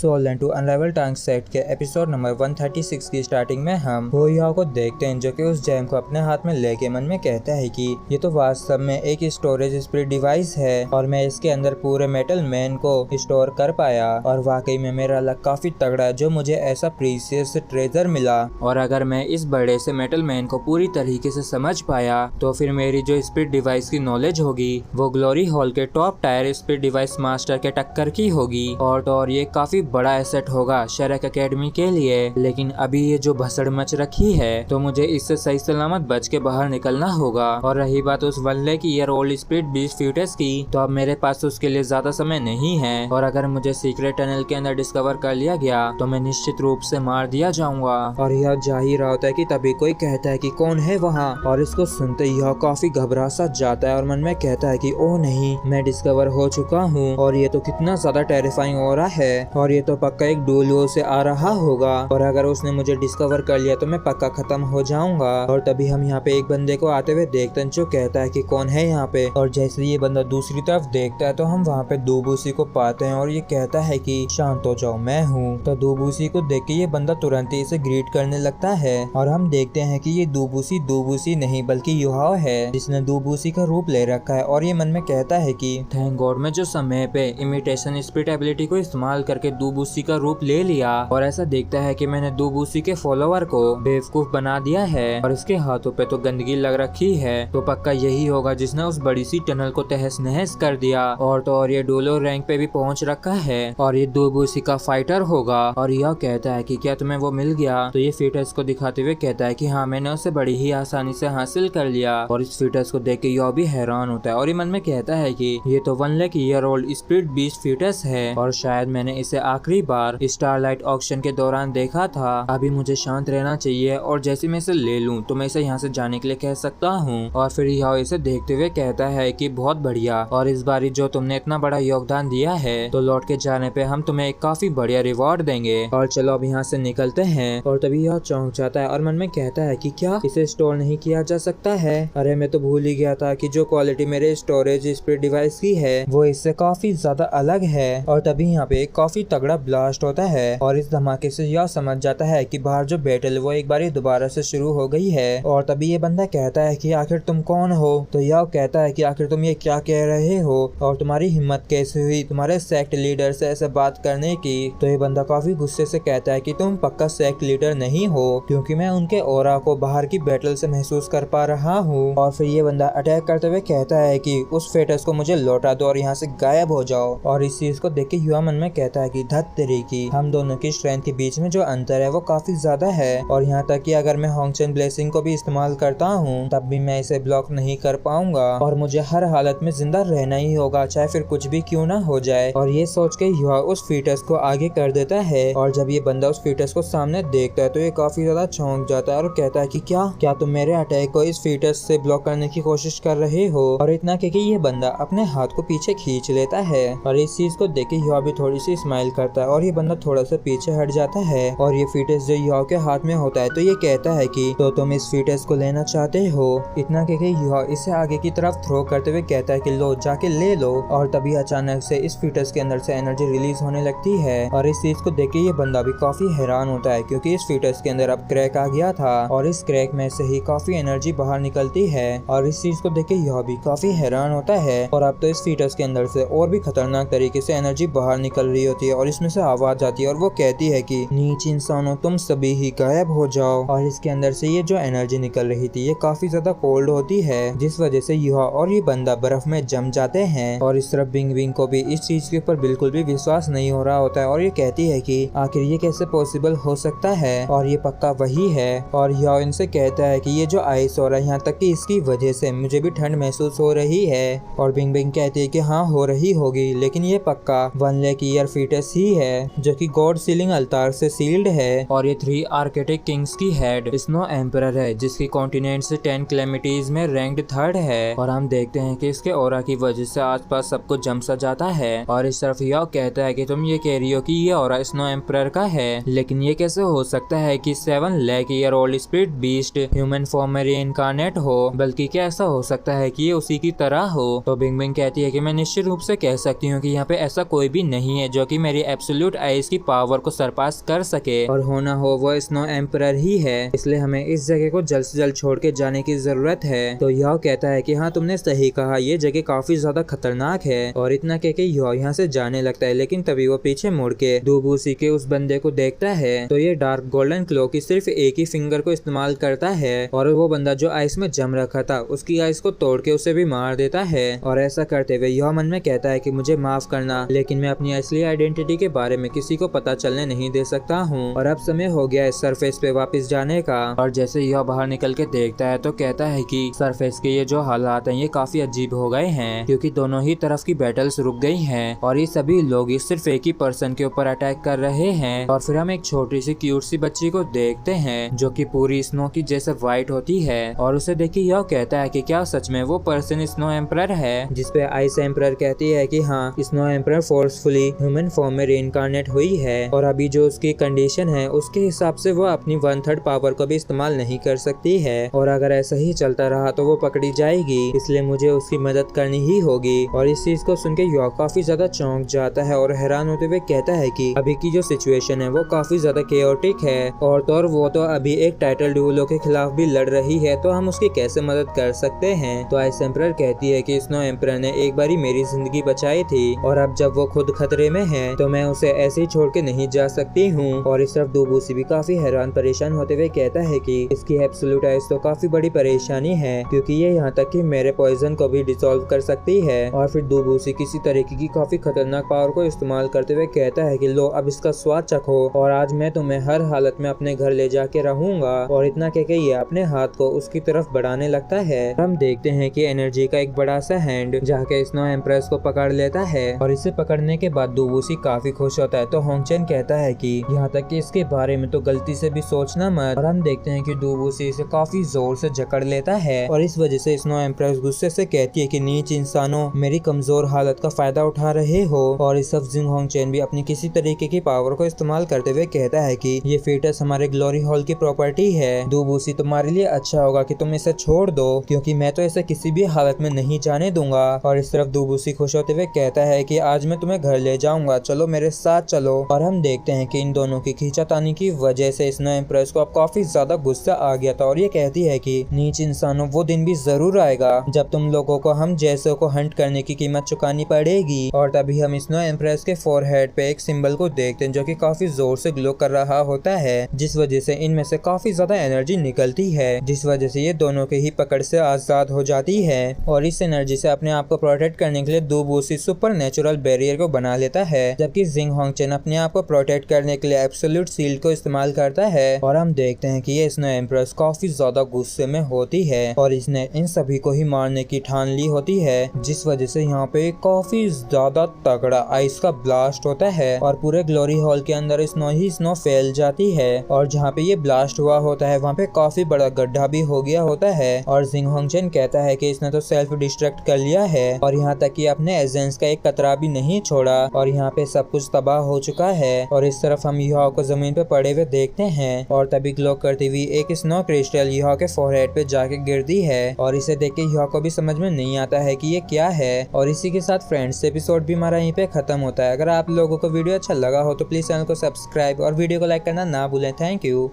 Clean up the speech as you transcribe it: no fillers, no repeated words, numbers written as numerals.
So all to अनराइवल टांग set के episode number 136 की स्टार्टिंग में हम हो याओ को देखते हैं, जो कि उस जैम को अपने हाथ में लेके मन में कहता है कि ये तो वास्तव में एक स्टोरेज स्पिरिट डिवाइस है और मैं इसके अंदर पूरे मेटल मैन को स्टोर कर पाया और वाकई में मेरा लक काफी तगड़ा है जो मुझे ऐसा प्रीशियस ट्रेजर मिला। और अगर मैं इस बड़े से मेटल मैन को पूरी तरीके से समझ पाया तो फिर मेरी जो स्पिरिट डिवाइस की नॉलेज होगी वो ग्लोरी हॉल के top tier spirit device master के टक्कर की होगी और ये काफी बड़ा एसेट होगा शरक एकेडमी के लिए। लेकिन अभी ये जो भसड़ मच रखी है तो मुझे इससे सही सलामत बच के बाहर निकलना होगा। और रही बात उस 1 lakh year old spirit beast foetus की, तो अब मेरे पास उसके लिए ज्यादा समय नहीं है और अगर मुझे सीक्रेट टनल के अंदर डिस्कवर कर लिया गया तो मैं निश्चित रूप से मार दिया जाऊंगा। और यह जा ही रहा होता है कि तभी कोई कहता है कि कौन है वहाँ, और इसको सुनते यह काफी घबरा सा जाता है और मन में कहता है कि ओह नहीं, मैं डिस्कवर हो चुका हूँ और ये तो कितना ज्यादा टेरिफाइंग हो रहा है और ये तो पक्का एक डोलियो से आ रहा होगा और अगर उसने मुझे डिस्कवर कर लिया तो मैं पक्का खत्म हो जाऊंगा। और तभी हम यहाँ पे एक बंदे को आते हुए देखते हैं जो कहता है कि कौन है यहाँ पे, और जैसे ये बंदा दूसरी तरफ देखता है तो हम वहाँ पे दूबूसी को पाते हैं और ये कहता है कि शांत हो जाओ, मैं हूँ। तो दूबूसी को देख के ये बंदा तुरंत ही इसे ग्रीट करने लगता है और हम देखते हैं कि ये दूबूसी नहीं बल्कि युहाओ है जिसने दूबूसी का रूप ले रखा है। और ये मन में कहता है कि थैंक गॉड मैं जो समय पे इमिटेशन स्पिरिट एबिलिटी को इस्तेमाल करके दूबूसी का रूप ले लिया और ऐसा देखता है कि मैंने दूबूसी के फॉलोवर को बेवकूफ बना दिया है और इसके हाथों पे तो गंदगी लग रखी है, तो पक्का यही होगा जिसने उस बड़ी सी टनल को तहस नहस कर दिया। और तो और ये डोलो रैंक पे भी पहुंच रखा है और ये दूबूसी का फाइटर होगा। और यह कहता है कि क्या तुम्हें वो मिल गया, तो ये फीटस को दिखाते हुए कहता है कि हाँ मैंने उसे बड़ी ही आसानी से हासिल कर लिया। और इस फीटस को देख के यह भी हैरान होता है और ये मन में कहता है कि ये तो 1 lakh year old spirit beast fetus है और शायद मैंने इसे आखिरी बार स्टारलाइट ऑक्शन के दौरान देखा था। अभी मुझे शांत रहना चाहिए और जैसे मैं इसे ले लूं तो मैं इसे यहाँ से जाने के लिए कह सकता हूँ। और फिर यह इसे देखते हुए कहता है कि बहुत बढ़िया, और इस बारी जो तुमने इतना बड़ा योगदान दिया है तो लौट के जाने पे हम तुम्हें एक काफी बढ़िया रिवॉर्ड देंगे और चलो अब यहाँ से निकलते हैं। और तभी यह चौंक जाता है और मन में कहता है कि क्या इसे स्टोर नहीं किया जा सकता है? अरे मैं तो भूल ही गया था कि जो क्वालिटी मेरे स्टोरेज स्पिरिट डिवाइस की है वो इससे काफी ज्यादा अलग है। और तभी यहाँ पे एक काफी तगड़ा ब्लास्ट होता है और इस धमाके से यह समझ जाता है कि बाहर जो बैटल वो एक बार दोबारा से शुरू हो गई है। और तभी ये बंदा कहता है कि आखिर तुम कौन हो, तो यह कहता है कि आखिर तुम ये क्या कह रहे हो और तुम्हारी हिम्मत कैसे हुई तुम्हारे सेक्ट लीडर से ऐसे बात करने की। तो ये बंदा काफी गुस्से से कहता है कि तुम पक्का सेक्ट लीडर नहीं हो क्योंकि मैं उनके ऑरा को बाहर की बैटल से महसूस कर पा रहा हूँ। और फिर ये बंदा अटैक करते हुए कहता है कि उस फेटस को मुझे लौटा दो और यहाँ से गायब हो जाओ। और इस चीज को देख के युवा मन में कहता है कि धत तेरी की, हम दोनों की स्ट्रेंथ के बीच में जो अंतर है वो काफी ज्यादा है और यहाँ तक कि अगर मैं होंगचन ब्लेसिंग को भी इस्तेमाल करता हूँ तब भी मैं इसे ब्लॉक नहीं कर पाऊंगा और मुझे हर हालत में जिंदा रहना ही होगा चाहे फिर कुछ भी क्यों ना हो जाए। और ये सोच के युवा उस फीटस को आगे कर देता है और जब ये बंदा उस फीटस को सामने देखता है तो ये काफी ज्यादा चौंक जाता है और कहता है कि क्या तुम मेरे अटैक को इस फीटस से ब्लॉक करने की कोशिश कर रहे हो। और इतना कि ये बंदा अपने हाथ को पीछे खींच लेता है और इस चीज को देख के युवा भी थोड़ी सी स्माइल करता है और ये बंदा थोड़ा सा पीछे हट जाता है और ये फीटस जो युवा के हाथ में होता है तो ये कहता है कि तो तुम इस फीटस को लेना चाहते हो। इतना कि युवा इसे आगे की तरफ थ्रो करते हुए कहता है कि लो जाके ले लो। और तभी अचानक से इस फीटस के अंदर से एनर्जी रिलीज होने लगती है और इस चीज को देख के ये बंदा भी काफी हैरान होता है क्योंकि इस फीटस के अंदर अब क्रैक आ गया था और इस क्रैक में से ही काफी एनर्जी बाहर निकलती है। और इस चीज को देख के यह भी काफी हैरान होता है और अब तो इस फीटस के अंदर से और भी खतरनाक तरीके से एनर्जी बाहर निकल रही होती है और इसमें से आवाज आती है और वो कहती है कि नीच इंसानों तुम सभी ही गायब हो जाओ। और इसके अंदर से ये जो एनर्जी निकल रही थी ये काफी ज्यादा कोल्ड होती है जिस वजह से युवा और ये बंदा बर्फ में जम जाते हैं। और इस तरफ बिंग बिंग को भी इस चीज के ऊपर बिल्कुल भी विश्वास नहीं हो रहा होता है और ये कहती है कि आखिर ये कैसे पॉसिबल हो सकता है और ये पक्का वही है। और यह इनसे कहता है कि ये जो आइस हो रहा है यहाँ तक कि इसकी वजह से मुझे भी ठंड महसूस हो रही है। और बिंग बिंग कहती है कि हाँ हो रही होगी लेकिन ये पक्का 1 लाख ईयर फीटस ही है जो कि गॉड सीलिंग अल्तार से सील्ड है। और ये 3 आर्किटेक्ट किंग्स की हेड स्नो एम्परर है जिसकी कॉन्टिनेंट से 10 क्लेमिटीज में रैंक्ड 3rd है। और हम देखते हैं कि इसके ऑरा की वजह से आसपास सब कुछ जम सा जाता है। और इस तरफ यह कहता है कि तुम ये कह रही हो कि ये ऑरा स्नो एम्परर का है लेकिन ये कैसे हो सकता है कि 7 lakh year old spirit beast human form में रीइंकार्नेट हो, बल्कि क्या ऐसा हो सकता है कि ये उसी की तरह हो। तो बिंग बिंग कहती है कि मैं निश्चित रूप से कह सकती हूँ कि यहाँ पे ऐसा कोई भी नहीं है जो कि मेरी एब्सोल्यूट आइस की पावर को सरपास कर सके और होना हो वो स्नो एम्परर ही है, इसलिए हमें इस जगह को जल्द से जल्द छोड़ के जाने की जरूरत है। तो याओ कहता है कि हाँ तुमने सही कहा, ये जगह काफी ज्यादा खतरनाक है। और इतना कह के याओ यहाँ से जाने लगता है, लेकिन तभी वो पीछे मुड़ के दूबूसी के उस बंदे को देखता है तो ये डार्क गोल्डन क्लो की सिर्फ एक ही फिंगर को इस्तेमाल करता है और वो बंदा जो आइस में जम रखा था उसकी आइस को तोड़ के उसे भी मार देता है। और ऐसा करते हुए याओ मन में कहता है कि मुझे माफ करना, लेकिन मैं अपनी असली आइडेंटिटी के बारे में किसी को पता चलने नहीं दे सकता हूँ और अब समय हो गया है सरफेस पे वापस जाने का। और जैसे याओ बाहर निकल के देखता है तो कहता है कि सरफेस के ये जो हालात हैं ये काफी अजीब हो गए हैं, क्योंकि दोनों ही तरफ की बैटल्स रुक गई हैं और ये सभी लोग सिर्फ एक ही पर्सन के ऊपर अटैक कर रहे हैं। और फिर हम एक छोटी सी क्यूट सी बच्ची को देखते हैं जो कि पूरी स्नो की जैसे व्हाइट होती है और उसे देख के याओ कहता है कि क्या सच में वो पर्सन स्नो एम्परर है, जिसपे आइस एम्परर कहती है कि हाँ snow emperor forcefully human form में रीइंकार्नेट हुई है और अभी जो उसकी कंडीशन है उसके हिसाब से वो अपनी 1/3 पावर को भी इस्तेमाल नहीं कर सकती है और अगर ऐसा ही चलता रहा तो वो पकड़ी जाएगी, इसलिए मुझे उसकी मदद करनी ही होगी। और इस चीज को सुन के याओ काफी ज्यादा चौंक जाता है और हैरान होते हुए कहता है कि अभी की जो सिचुएशन है वो काफी ज्यादा केओटिक है और तो वो तो अभी एक टाइटल ड्यूलो के खिलाफ भी लड़ रही है, तो हम उसकी कैसे मदद कर सकते हैं। तो आइस एम्परर कहती है कि स्नो एम्परर ने एक बारी मेरी जिंदगी बचाई थी और अब जब वो खुद खतरे में है तो मैं उसे ऐसे ही छोड़ के नहीं जा सकती हूँ। और इस तरफ दूबूसी भी काफी हैरान परेशान होते हुए कहता है कि इसकी एब्सोल्यूट आइस तो काफी बड़ी परेशानी है, क्योंकि ये यहाँ तक कि मेरे पॉइजन को भी डिसॉल्व कर सकती है। और फिर दूबूसी किसी तरीके की काफी खतरनाक पावर को इस्तेमाल करते हुए कहता है कि लो अब इसका स्वाद चखो और आज मैं तुम्हें हर हालत में अपने घर ले जाके रहूंगा। और इतना कह के ये अपने हाथ को उसकी तरफ बढ़ाने लगता है। हम देखते हैं कि एनर्जी का एक बड़ा सा हैंड जाके स्नो एम्प्रेस को पकड़ लेता है और इसे पकड़ने के बाद दूबूसी काफी खुश होता है। तो होंगचेन कहता है कि यहाँ तक कि इसके बारे में तो गलती से भी सोचना मत। और हम देखते हैं कि दूबूसी इसे काफी जोर से जकड़ लेता है और इस वजह से स्नो एम्प्रेस गुस्से से कहती है कि नीच इंसानों मेरी कमजोर हालत का फायदा उठा रहे हो। और इस सब जिंग होंगचेन भी अपनी किसी तरीके की पावर को इस्तेमाल करते हुए कहता है कि ये फीटस हमारे ग्लोरी हॉल की प्रॉपर्टी है, दूबूसी तुम्हारे लिए अच्छा होगा कि तुम इसे छोड़ दो, क्योंकि मैं तो इसे किसी भी हालत में नहीं जाने दूंगा। और इस तरफ दूबूसी खुश होते हुए कहता है कि आज मैं तुम्हें घर ले जाऊंगा, चलो मेरे साथ चलो। और हम देखते हैं कि इन दोनों की खींचातानी की वजह से स्नो एम्प्रेस को अब काफी ज्यादा गुस्सा आ गया था और ये कहती है कि नीच इंसानों वो दिन भी जरूर आएगा जब तुम लोगों को हम जैसों को हंट करने की कीमत चुकानी पड़ेगी। और तभी हम स्नो एम्प्रेस के फोरहेड पे एक सिंबल को देखते हैं जो कि काफी जोर से ग्लो कर रहा होता है, जिस वजह से इनमें से काफी ज्यादा एनर्जी निकलती है, जिस वजह से ये दोनों के ही पकड़ से आजाद हो जाती है। और इस एनर्जी से अपने आप को प्रोटेक्ट करने के लिए दूबूसी सुपर नेचुरल बैरियर को बना लेता है, जबकि जिंग होंगचेन अपने आप को प्रोटेक्ट करने के लिए एब्सोल्यूट शील्ड को इस्तेमाल करता है। और हम देखते हैं कि ये स्नो एम्प्रेस काफी ज्यादा गुस्से में होती है और इसने इन सभी को ही मारने की ठान ली होती है, जिस वजह से यहाँ पे काफी ज्यादा तगड़ा आइस का ब्लास्ट होता है और पूरे ग्लोरी हॉल के अंदर स्नो ही स्नो फैल जाती है। और जहाँ पे ये ब्लास्ट हुआ होता है वहाँ पे काफी बड़ा गड्ढा भी हो गया होता है। और जिंग होंगचेन कहता है कि इसने तो सेल्फ डिस्ट्रक्ट कर लिया है और यहाँ तक कि अपने एजेंस का एक कतरा भी नहीं छोड़ा और यहाँ पे सब कुछ तबाह हो चुका है। और इस तरफ हम याओ को जमीन पे पड़े हुए देखते हैं और तभी ग्लो करती हुई एक स्नो क्रिस्टल याओ के फोरहेड पे जाके गिरती है और इसे देख के याओ को भी समझ में नहीं आता है कि ये क्या है। और इसी के साथ फ्रेंड्स एपिसोड भी हमारा यहीं पे खत्म होता है। अगर आप लोगों को वीडियो अच्छा लगा हो तो प्लीज चैनल को सब्सक्राइब और वीडियो को लाइक करना ना भूलें। Thank you.